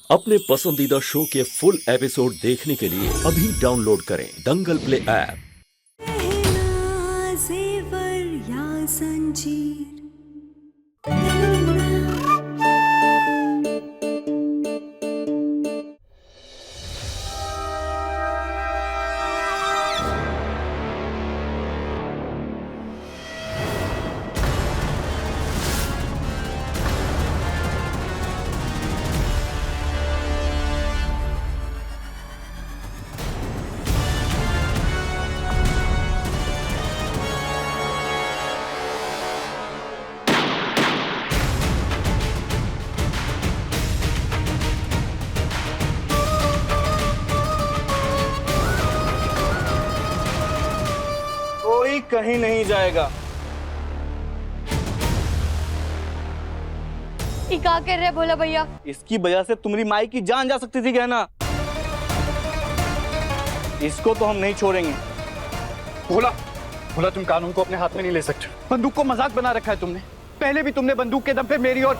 अपने पसंदीदा शो के फुल एपिसोड देखने के लिए अभी डाउनलोड करें दंगल प्ले ऐप। पहला जेवर या जंजीर। कोई कहीं नहीं जाएगा। ये क्या कर रहे भोला भैया? इसकी वजह से तुम्हारी माई की जान जा सकती थी क्या ना? इसको तो हम नहीं छोड़ेंगे। भोला, भोला तुम कानून को अपने हाथ में नहीं ले सकते। बंदूक को मजाक बना रखा है तुमने। पहले भी तुमने बंदूक के दम पे मेरी और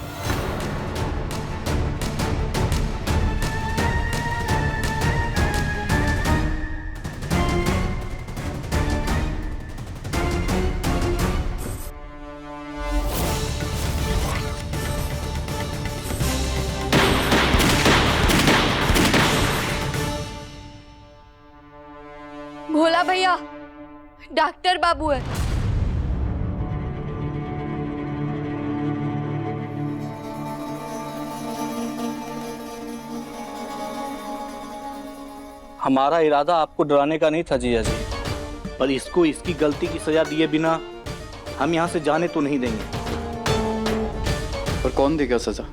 भोला भैया डॉक्टर बाबू है। हमारा इरादा आपको डराने का नहीं था जिया जी, पर इसको इसकी गलती की सजा दिए बिना हम यहाँ से जाने तो नहीं देंगे। पर कौन देगा सजा?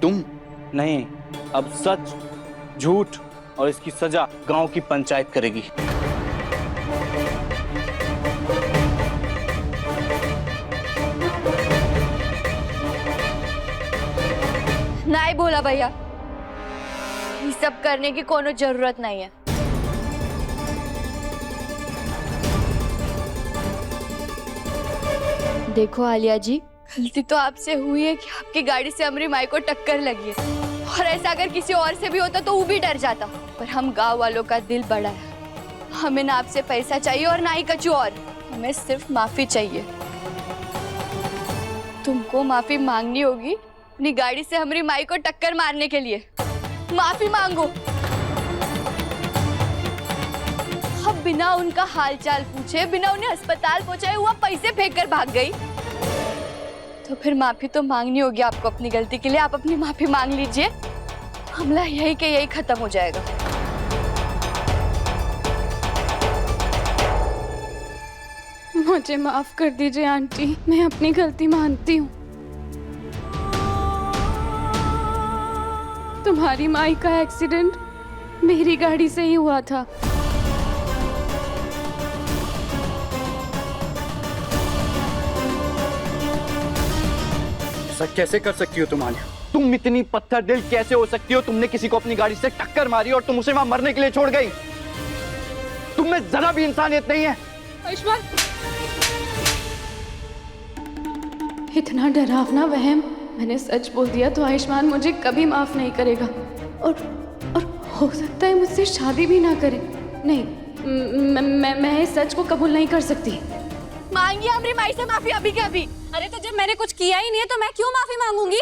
तुम? नहीं, अब सच, झूठ और इसकी सजा गांव की पंचायत करेगी। नहीं भोला भैया, ये सब करने की कोनो जरूरत नहीं है। देखो आलिया जी, गलती तो आपसे हुई है कि आपकी गाड़ी से हमारी माई को टक्कर लगी है, और ऐसा अगर किसी और से भी होता तो वो भी डर जाता। पर हम गांव वालों का दिल बड़ा है, हमें ना आपसे पैसा चाहिए और ना ही कछु और, हमें सिर्फ माफी चाहिए। तुमको माफी मांगनी होगी अपनी गाड़ी से हमारी माई को टक्कर मारने के लिए। माफी मांगो। अब बिना उनका हालचाल पूछे, बिना उन्हें अस्पताल पहुंचाए हुआ पैसे फेंक कर भाग गई, तो फिर माफी तो मांगनी होगी आपको अपनी गलती के लिए। आप अपनी माफी मांग लीजिए, मामला यही के यही खत्म हो जाएगा। मुझे माफ कर दीजिए आंटी, मैं अपनी गलती मानती हूँ। तुम्हारी माई का एक्सीडेंट मेरी गाड़ी से ही हुआ था। ऐसा कैसे कर सकती हो तुम आलिया? तुम इतनी पत्थर दिल कैसे हो सकती हो? तुमने किसी को अपनी गाड़ी से टक्कर मारी और तुम उसे वहां मरने के लिए छोड़ गई। तुम में जरा भी इंसानियत नहीं है। आयुष्मान, इतना डरावना वहम, मैंने सच बोल दिया तो आयुष्मान मुझे कभी माफ नहीं करेगा, और हो सकता है मुझसे शादी भी ना करे। नहीं, मैं इस सच को कबूल नहीं कर सकती। मांगिए हमारी माई से माफी अभी के अभी। अरे तो जब मैंने कुछ किया ही नहीं है तो मैं क्यों माफी मांगूंगी?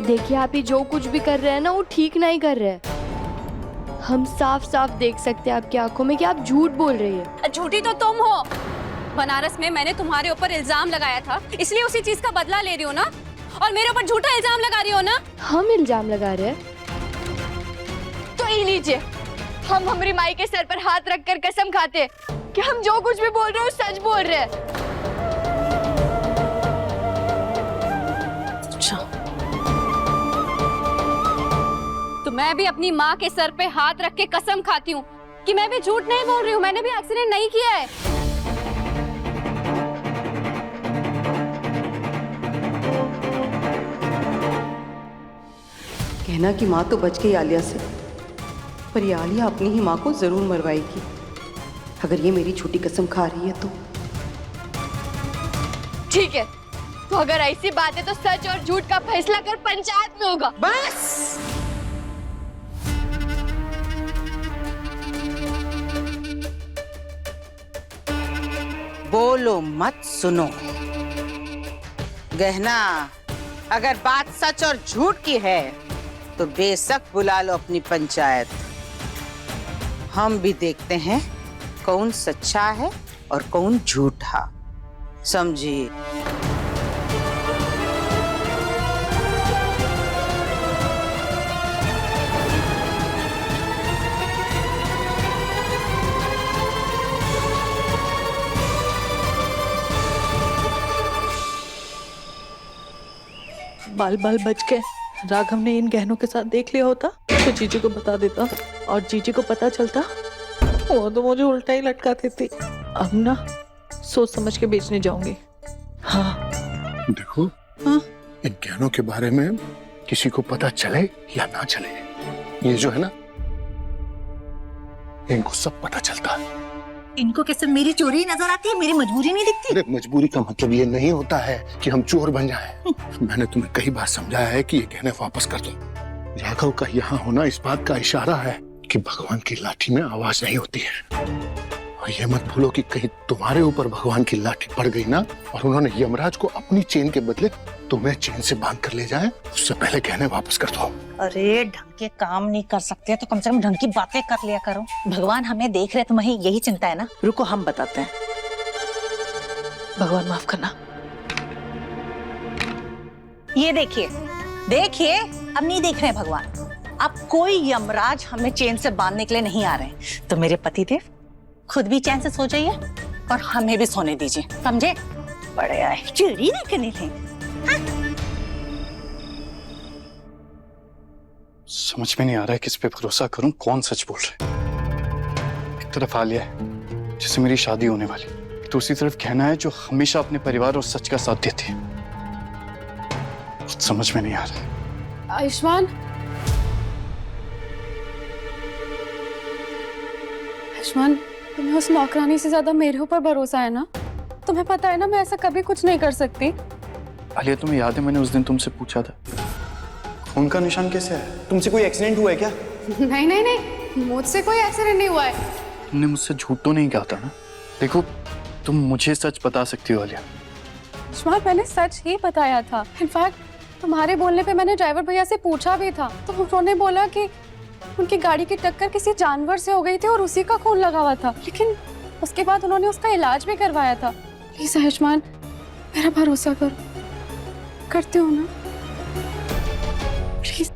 देखिए आप ही जो कुछ भी कर रहे हैं ना, वो ठीक नहीं कर रहे हैं। हम साफ साफ देख सकते हैं आपकी आंखों में कि आप झूठ बोल रही है। झूठी तो तुम हो। बनारस में मैंने तुम्हारे ऊपर इल्जाम लगाया था, इसलिए उसी चीज का बदला ले रही हो ना, और मेरे ऊपर झूठा इल्जाम लगा रही हो ना। हम इल्जाम लगा रहे हैं तो ये लीजिए, हम हमारी माई के सर पर हाथ रखकर कसम खाते कि हम जो कुछ भी बोल रहे हैं सच बोल रहे हैं। अच्छा, तो मैं भी अपनी माँ के सर पे हाथ रख के कसम खाती हूँ कि मैं भी झूठ नहीं बोल रही हूँ, मैंने भी एक्सीडेंट नहीं किया है। कहना कि माँ तो बच गई आलिया से, पर ये आलिया अपनी ही माँ को जरूर मरवाएगी अगर ये मेरी झूठी कसम खा रही है तो। ठीक है, तो अगर ऐसी बात है तो सच और झूठ का फैसला कर पंचायत में होगा। बस बोलो मत, सुनो। गहना, अगर बात सच और झूठ की है तो बेशक बुला लो अपनी पंचायत। हम भी देखते हैं कौन सच्चा है और कौन झूठा, समझी? बाल बाल बच गए। राघव ने इन गहनों के साथ देख लिया होता तो जीजी को बता देता, और जीजी को पता चलता वो तो मुझे उल्टा ही लटका देती। अब ना सोच समझ के बेचने जाऊंगी। हाँ देखो, हाँ? इन गहनों के बारे में किसी को पता चले या ना चले, ये जो है ना, इनको सब पता चलता है। इनको कैसे मेरी चोरी नजर आती है, मेरी मजबूरी नहीं दिखती? अरे मजबूरी का मतलब ये नहीं होता है कि हम चोर बन जाएं। मैंने तुम्हें कई बार समझाया है कि ये गहने वापस कर दो। राघव का यहाँ होना इस बात का इशारा है कि भगवान की लाठी में आवाज नहीं होती है। और ये मत भूलो कि कहीं तुम्हारे ऊपर भगवान की लाठी पड़ गई ना, और उन्होंने यमराज को अपनी चेन के बदले तुम्हें चेन से बांध कर ले जाए, उससे पहले गहने वापस कर दो। अरे ढंग के काम नहीं कर सकते तो कम से कम ढंग की बातें कर लिया करो। भगवान हमें देख रहे, तुम्हें यही चिंता है ना? रुको, हम बताते हैं। भगवान माफ करना। ये देखिए, देखिए, अब नहीं देख रहे भगवान। अब कोई यमराज हमें चैन से बांधने के लिए नहीं आ रहे। तो मेरे पतिदेव खुद भी चैन से सो जाइए और हमें भी सोने दीजिए, समझे? बड़े आए चोरी नहीं करनी थी। समझ में नहीं आ रहा है किस पे भरोसा करूं, कौन सच बोल रहा है। एक तरफ आलिया है जिससे मेरी शादी होने वाली, दूसरी तरफ कहना है जो हमेशा अपने परिवार और सच का साथ देती है। कुछ समझ में नहीं आ रहा। आयुष्मान, आयुष्मान, तुम्हें उस नौकरानी से ज्यादा मेरे ऊपर भरोसा है ना? तुम्हें पता है ना मैं ऐसा कभी कुछ नहीं कर सकती। आलिया, तुम्हें याद है मैंने उस दिन तुमसे पूछा था खून का निशान कैसे है? तुमसे कोई एक्सीडेंट हुआ है क्या? नहीं नहीं नहीं, मुझसे कोई एक्सीडेंट नहीं हुआ है। तुमने मुझसे झूठ तो नहीं कहा था ना? देखो, तुम मुझे सच बता सकती हो आलिया। आयुष्मान, मैंने सच ही बताया था। इनफैक्ट तुम्हारे बोलने पे मैंने ड्राइवर भैया से पूछा भी था, तो उन्होंने बोला कि उनकी गाड़ी की टक्कर किसी जानवर से हो गई थी और उसी का खून लगा हुआ था। लेकिन उसके बाद उन्होंने उसका इलाज भी करवाया था। प्लीज आयुष्मान, मेरा भरोसा करो। करते हो ना? प्लीज।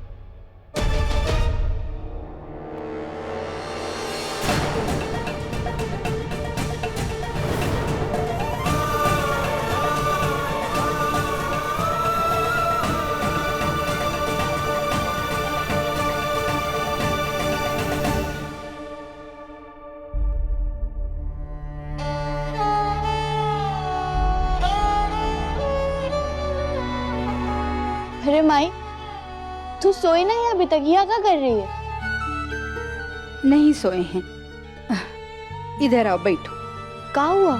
अरे माई, तू सोई नहीं अभी तक? यहाँ क्या कर रही है? नहीं सोए हैं। इधर आओ, बैठो। क्या हुआ?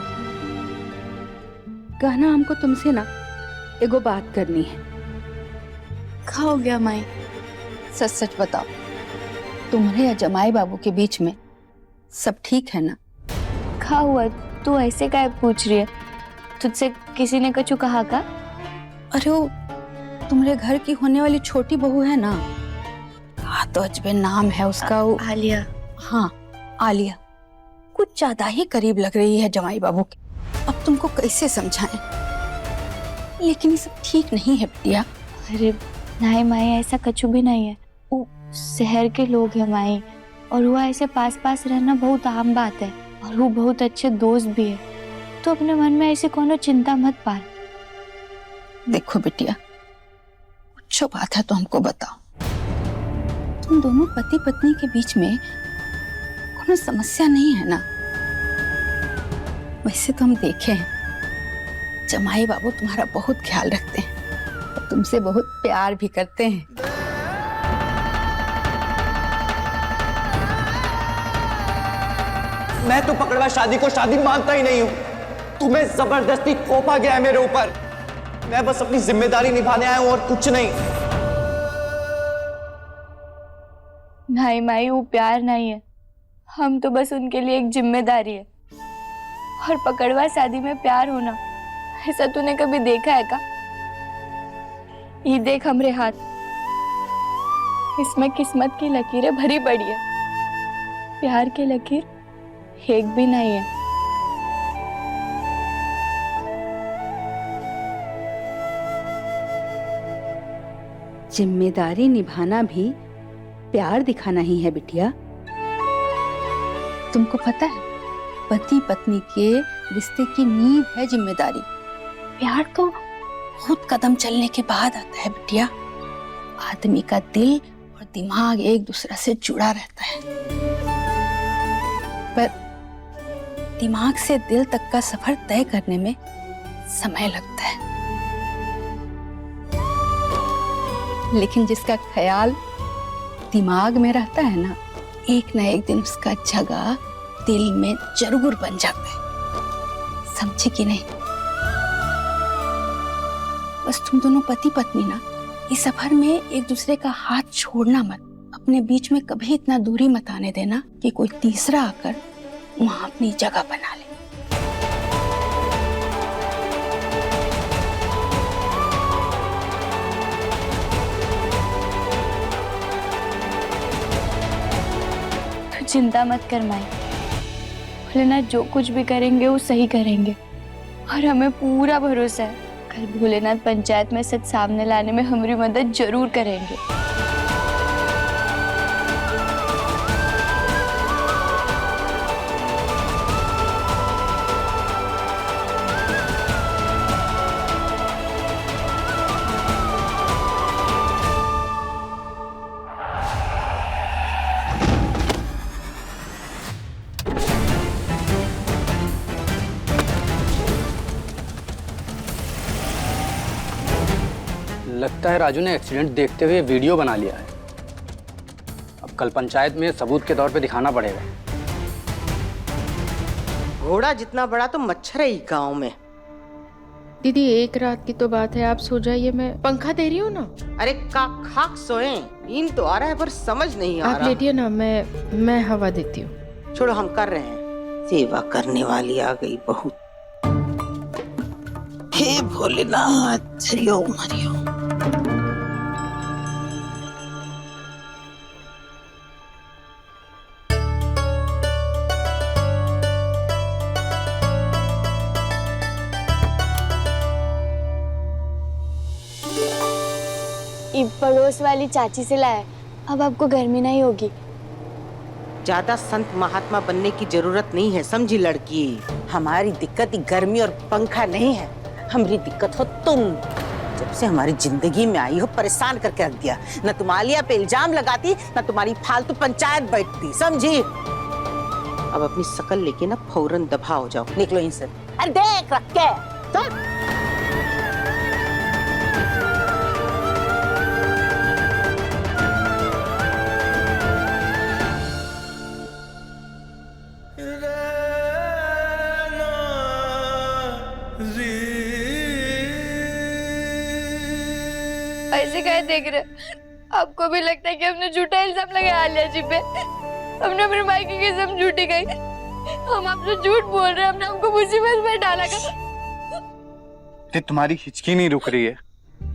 कहना हमको तुमसे ना एगो बात करनी है। क्या हो गया माई? सच सच बताओ, तुम्हारे या जमाई बाबू के बीच में सब ठीक है ना? क्या हुआ? तू ऐसे क्या पूछ रही है? तुझसे किसी ने कुछ कहा का? अरे वो तुम्हारे घर की होने वाली छोटी बहू है ना, हाँ तो अजबे नाम है उसका, वो आलिया। हाँ, आलिया कुछ ज्यादा ही करीब लग रही है जमाई बाबू के। अब तुमको कैसे समझाएं, लेकिन ये सब ठीक नहीं है बिटिया। अरे नहीं माई, ऐसा कछु भी नहीं है। वो शहर के लोग हैं माई, और वो ऐसे पास पास रहना बहुत आम बात है, और वो बहुत अच्छे दोस्त भी है। तो अपने मन में ऐसे कोनो चिंता मत पाल। देखो बिटिया, कुछ बात है तो हमको बताओ। तुम दोनों पति पत्नी के बीच में कोनो समस्या नहीं है ना? वैसे तो हम देखे हैं जमाई बाबू तुम्हारा बहुत ख्याल रखते हैं और तुमसे बहुत प्यार भी करते हैं। मैं तो पकड़वा शादी को शादी मानता ही नहीं हूँ। तुम्हें जबरदस्ती थोपा गया है मेरे ऊपर। मैं बस अपनी जिम्मेदारी निभाने आया हूं और कुछ नहीं। नहीं माई, वो प्यार नहीं है, हम तो बस उनके लिए एक जिम्मेदारी है। और पकड़वा शादी में प्यार होना, ऐसा तूने कभी देखा है का? ये देख हमरे हाथ, इसमें किस्मत की लकीरें भरी पड़ी है, प्यार की लकीर एक भी नहीं है। जिम्मेदारी निभाना भी प्यार दिखाना ही है बिटिया। तुमको पता है, पति पत्नी के रिश्ते की नींव है जिम्मेदारी। प्यार तो खुद कदम चलने के बाद आता है बिटिया। आदमी का दिल और दिमाग एक दूसरे से जुड़ा रहता है, पर दिमाग से दिल तक का सफर तय करने में समय लगता है। लेकिन जिसका ख्याल दिमाग में रहता है ना, एक ना एक दिन उसका जगह दिल में जरूर बन जाता है। समझी कि नहीं? बस तुम दोनों पति पत्नी ना, इस सफर में एक दूसरे का हाथ छोड़ना मत। अपने बीच में कभी इतना दूरी मत आने देना कि कोई तीसरा आकर वहां अपनी जगह बना ले। तो चिंता मत कर माई, भोलेनाथ जो कुछ भी करेंगे वो सही करेंगे, और हमें पूरा भरोसा है कल भोलेनाथ पंचायत में सच सामने लाने में हमारी मदद जरूर करेंगे। लगता है राजू ने एक्सीडेंट देखते हुए वीडियो बना लिया है। अब कल पंचायत में सबूत के तौर पे दिखाना पड़ेगा। घोड़ा जितना बड़ा तो मच्छर है गांव में। दीदी एक रात की तो बात है, आप सो जाइए, मैं पंखा दे रही हूँ ना। अरे खाक सोए, नींद तो आ रहा है पर समझ नहीं आ रहा। आप लेटिए ना, मैं हवा देती हूँ। छोड़ो, हम कर रहे हैं। सेवा करने वाली आ गई बहुत। हे भोलेनाथ, हरिओम हरिओम। पड़ोस वाली चाची से लाया, अब आपको गर्मी नहीं होगी। ज्यादा संत महात्मा बनने की जरूरत नहीं है, समझी लड़की। हमारी दिक्कत गर्मी और पंखा नहीं है, हमारी दिक्कत हो तुम। जब से हमारी जिंदगी में आई हो परेशान करके रख दिया। न तुम आलिया पे इल्जाम लगाती, न तुम्हारी फालतू पंचायत बैठती, समझी। अब अपनी शकल लेके ना फौरन दफा हो जाओ, निकलो इनसे। अरे देख रख के तो। ऐसे क्या देख रहे? आपको भी लगता है कि हमने झूठा इल्जाम लगाया आलिया जी पे? हमने अपने भाई की कसम झूठी गई। हम आपसे झूठ बोल रहे हैं, हमने आपको मुसीबत में डाला। तुम्हारी हिचकी नहीं रुक रही है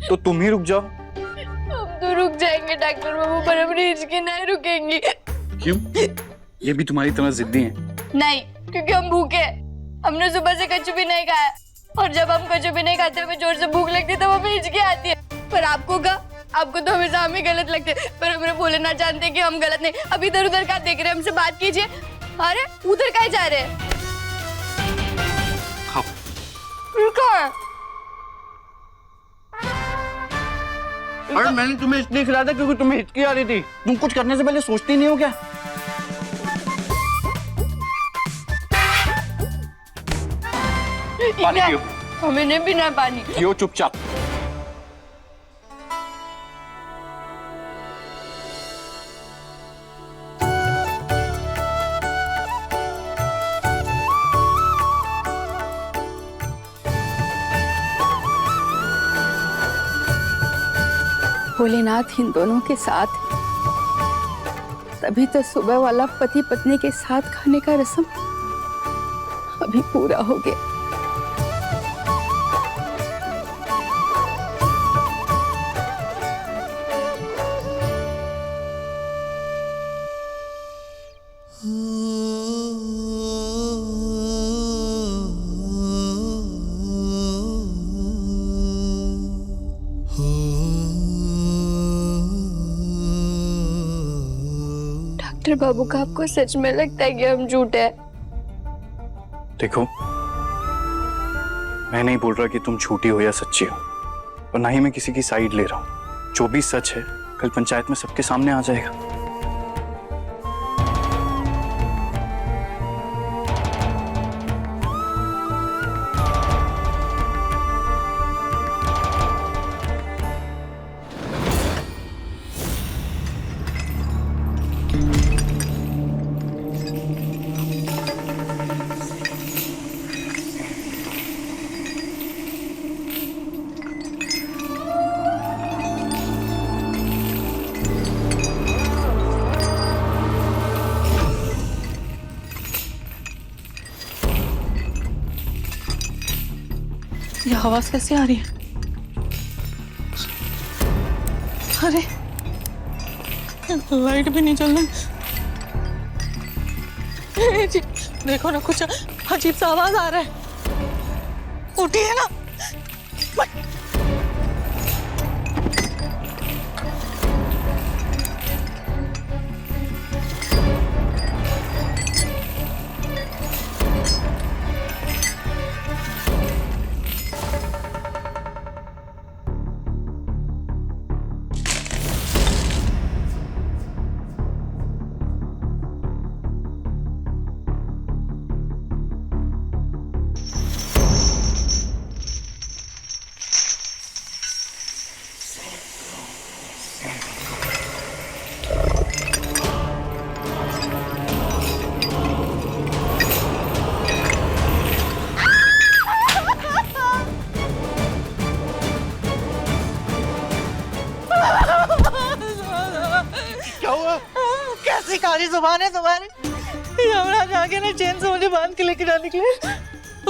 तो तुम ही रुक जाओ। हम तो रुक जाएंगे डॉक्टर बाबू, पर हमारी हिचकी नहीं रुकेंगी। क्यों? ये भी तुम्हारी तरह जिद्दी हैं? नहीं, क्योंकि हम भूखे हैं। हमने सुबह से कच्चू भी नहीं खाया, और जब हम कच्चू भी नहीं खाते हमें जोर से भूख लगती है तो हमें हिचकी आती है। पर आपको आपको तो हमेशा हमें गलत लगते, पर हमें भोलेनाथ जानते हैं कि हम गलत नहीं। अब इधर उधर का देख रहे हैं, हमसे बात कीजिए। अरे उधर कहाँ जा रहे हैं? अरे मैंने तुम्हें इसलिए खिलाया था क्योंकि तुम्हें हिचकी आ रही थी। तुम कुछ करने से पहले सोचती नहीं हो क्या? पानी पियो। हमें नहीं पीना पानी। पियो चुपचाप। भोलेनाथ इन दोनों के साथ है। तभी तो सुबह वाला पति पत्नी के साथ खाने का रस्म अभी पूरा हो गया। डॉक्टर बाबू का आपको सच में लगता है कि हम झूठे हैं? देखो, मैं नहीं बोल रहा कि तुम झूठी हो या सच्ची हो, और ना ही मैं किसी की साइड ले रहा हूं। जो भी सच है कल पंचायत में सबके सामने आ जाएगा। ये आवाज कैसे आ रही है? अरे लाइट भी नहीं चल रही। जी देखो ना, कुछ अजीब सा आवाज आ रहा है। उठिए ना। कैसी काली जुबान है तुम्हारी। यमराज आगे ना चैन से मुझे बांध के लेके जाने के लिए,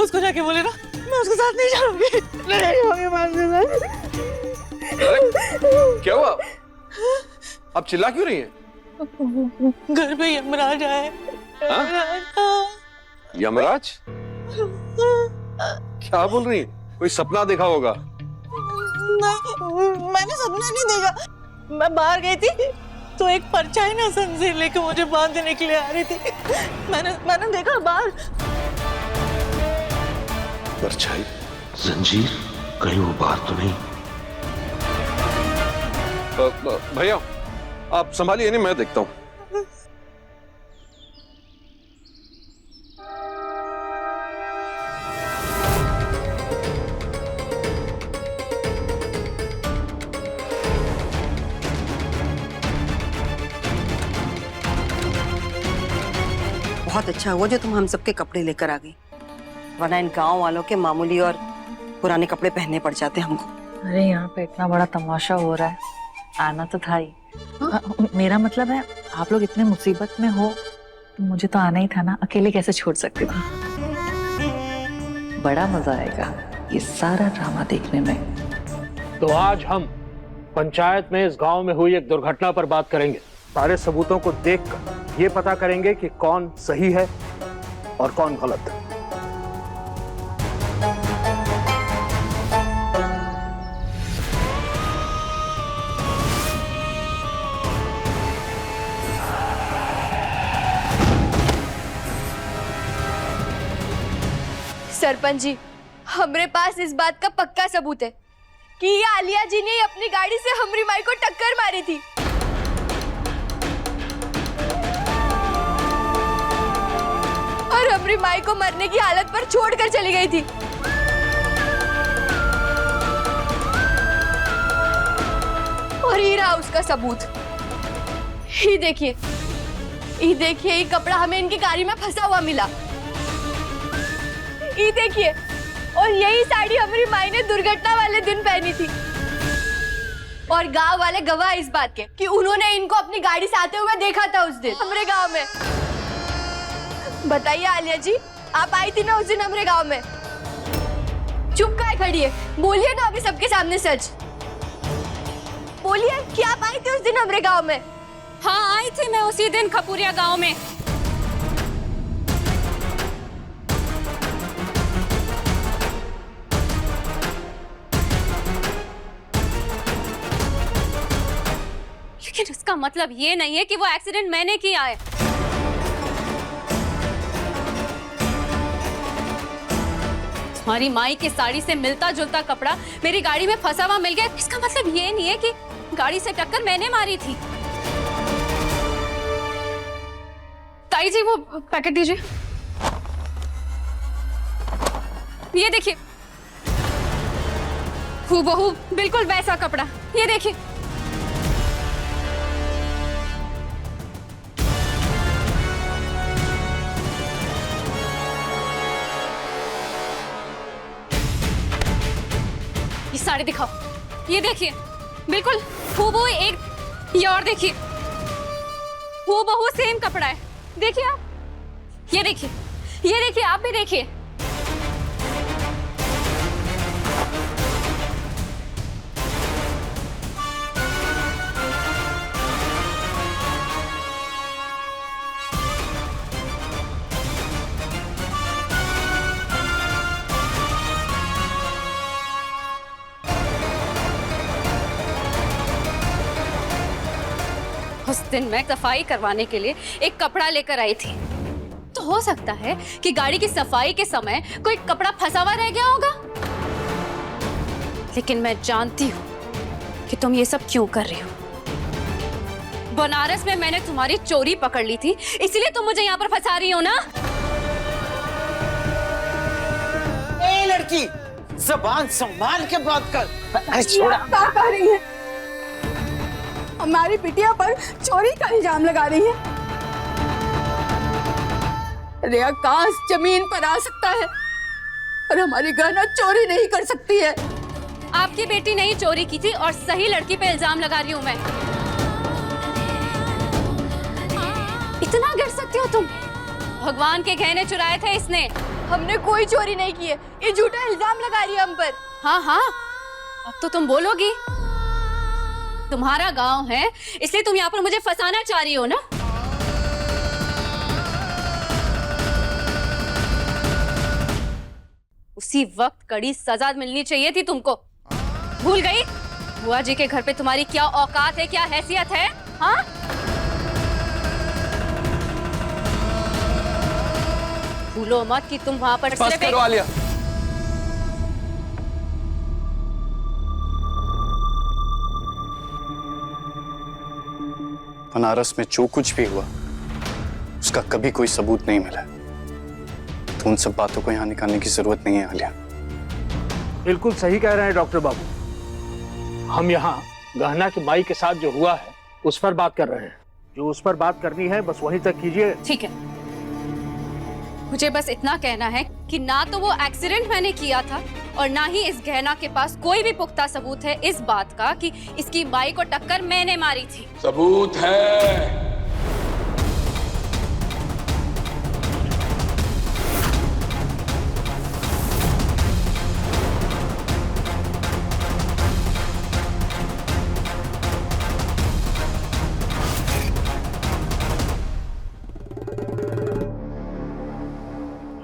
उसको जाके बोले ना मैं उसके साथ नहीं जाऊंगी। नहीं होंगे बांध के साथ। क्या हुआ? आप चिल्ला क्यों रही हैं? घर पे यमराज आए। यमराज? क्या बोल रही हैं? कोई सपना देखा होगा। मैंने सपना नहीं देखा। मैं बाहर गई थी तो एक परछाई ना जंजीर लेके मुझे बांधने के लिए आ रही थी। मैंने देखा बाहर। परछाई, जंजीर, कहीं वो बात तो नहीं? भैया आप संभालिए, नहीं मैं देखता हूँ। बहुत अच्छा हुआ जो तुम हम सबके कपड़े लेकर आ गई, वरना इन गांव वालों के मामूली और पुराने कपड़े पहनने पड़ जाते हमको। अरे यहाँ पे इतना बड़ा तमाशा हो रहा है, आना तो था ही। मेरा मतलब है आप लोग इतने मुसीबत में हो तो मुझे तो आना ही था ना, अकेले कैसे छोड़ सकती थी। बड़ा मजा आएगा ये सारा ड्रामा देखने में। तो आज हम पंचायत में इस गांव में हुई एक दुर्घटना पर बात करेंगे। सारे सबूतों को देखकर ये पता करेंगे कि कौन सही है और कौन गलत। सरपंच जी, हमारे पास इस बात का पक्का सबूत है कि ये आलिया जी ने अपनी गाड़ी से हमरी माई को टक्कर मारी थी। और हमरी माई को मरने की हालत पर छोड़कर चली गई थी। और ये रहा उसका सबूत। ये देखिए, ये कपड़ा हमें इनकी गाड़ी में फंसा हुआ मिला। ये देखिए, और यही साड़ी हमारी माई ने दुर्घटना वाले दिन पहनी थी। और गांव वाले गवाह इस बात के कि उन्होंने इनको अपनी गाड़ी से आते हुए देखा था उस दिन हमारे गांव में। बताइए आलिया जी, आप आई थी ना उस दिन हमारे गांव में? चुप काहे खड़ी है? बोलिए ना अभी सबके सामने सच। बोलिए कि आप आई थी उस दिन हमारे गांव में? हाँ आई थी मैं उसी दिन खपुरिया गांव में। लेकिन इसका मतलब ये नहीं है कि वो एक्सीडेंट मैंने किया है। तुम्हारी माई के साड़ी से मिलता जुलता कपड़ा मेरी गाड़ी में फंसा हुआ मिल गया, इसका मतलब ये नहीं है कि गाड़ी से टक्कर मैंने मारी थी। ताई जी वो पैकेट दीजिए। ये देखिए, हूबहू बिल्कुल वैसा कपड़ा, ये देखिए। ये साड़ी दिखाओ, ये देखिए बिल्कुल हूबहू एक। ये और देखिए, हूबहू सेम कपड़ा है, देखिए आप। ये देखिए, ये देखिए, आप भी देखिए। उस दिन मैं सफाई करवाने के लिए एक कपड़ा लेकर आई थी, तो हो सकता है कि गाड़ी की सफाई के समय कोई कपड़ा फंसा हुआ रह गया होगा। लेकिन मैं जानती हूँ कि तुम ये सब क्यों कर रही हो। बनारस में मैंने तुम्हारी चोरी पकड़ ली थी, इसलिए तुम मुझे यहाँ पर फंसा रही हो ना। ए लड़की, ज़बान संभाल के बात कर। छोड़ा। क्या कह रही है? हमारी बिटिया पर चोरी का इल्जाम लगा रही है। रिया काश जमीन पर आ सकता है और हमारी गहना चोरी नहीं कर सकती है। आपकी बेटी ने ही चोरी की थी और सही लड़की पे इल्जाम लगा रही हूँ मैं। इतना गिर सकती हो तुम? भगवान के गहने चुराए थे इसने। हमने कोई चोरी नहीं की है, ये झूठा इल्जाम लगा रही है हम पर। हाँ हाँ, अब तो तुम बोलोगी। तुम्हारा गांव है इसलिए तुम यहाँ पर मुझे फंसाना चाह रही हो ना। उसी वक्त कड़ी सजा मिलनी चाहिए थी तुमको। भूल गई बुआ जी के घर पे तुम्हारी क्या औकात है, क्या हैसियत है? हाँ, भूलो मत कि तुम वहां पर बस करो आलिया। बनारस में जो कुछ भी हुआ उसका कभी कोई सबूत नहीं मिला, तो उन सब बातों को यहाँ निकालने की जरूरत नहीं है आलिया। बिल्कुल सही कह रहे हैं डॉक्टर बाबू। हम यहाँ गहना की माई के साथ जो हुआ है उस पर बात कर रहे हैं। जो उस पर बात करनी है बस वहीं तक कीजिए। ठीक है, मुझे बस इतना कहना है कि ना तो वो एक्सीडेंट मैंने किया था और ना ही इस गहना के पास कोई भी पुख्ता सबूत है इस बात का कि इसकी माई को टक्कर मैंने मारी थी। सबूत है।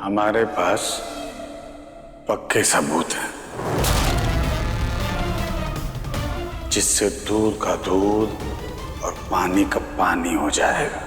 हमारे पास पक्के सबूत हैं जिससे दूध का दूध और पानी का पानी हो जाएगा।